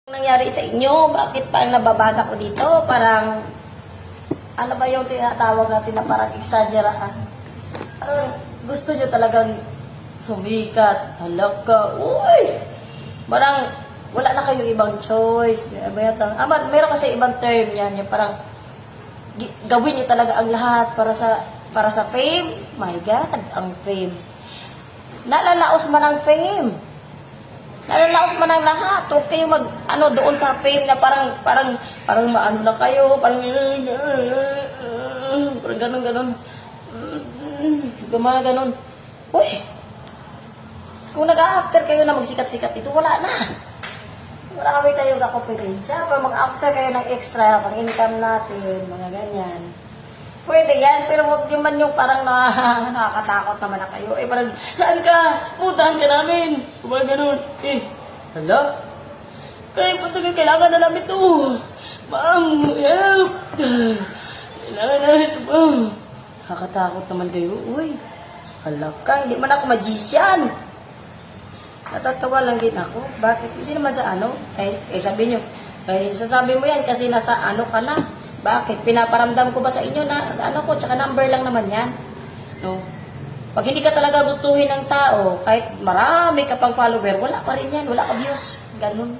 Nangyari sa inyo? Bakit parang nababasa ko dito? Parang, ano ba yung tinatawag natin na parang exaggeraan? Parang gusto nyo talagang sumikat. Halaka. Uy! Parang wala na kayong ibang choice. Meron kasi ibang term yan. Yung parang gawin nyo talaga ang lahat para sa fame. My God, ang fame. Nalalaos man ang fame. Nalalaos man ang lahat. Huwag kayo doon sa fame na parang maano na kayo, parang ganon. Gumaganon. Uy! Kung nag-after kayo na magsikat-sikat dito, wala na. Marami tayong kakompetensya. Pag mag-after kayo ng extra, pang income natin, mga ganyan. Pwede yan, pero huwag naman yung parang nakakatakot naman na kayo. Parang, saan ka? Putahan ka namin. Kumang ganun. Hala? Kailangan na namin ito. Ma'am, help. Kailangan na ito, ma'am. Nakakatakot naman kayo. Uy, hala ka. Hindi man ako magician. Natatawa lang din ako. Bakit? Hindi naman sa ano. Sabi nyo. Sasabi mo yan kasi nasa ano ka na. Bakit? Pinaparamdam ko ba sa inyo na ano ko, tsaka number lang naman yan. No? Pag hindi ka talaga gustuhin ng tao, kahit marami ka pang follower, wala pa rin yan, wala ka views. Ganun.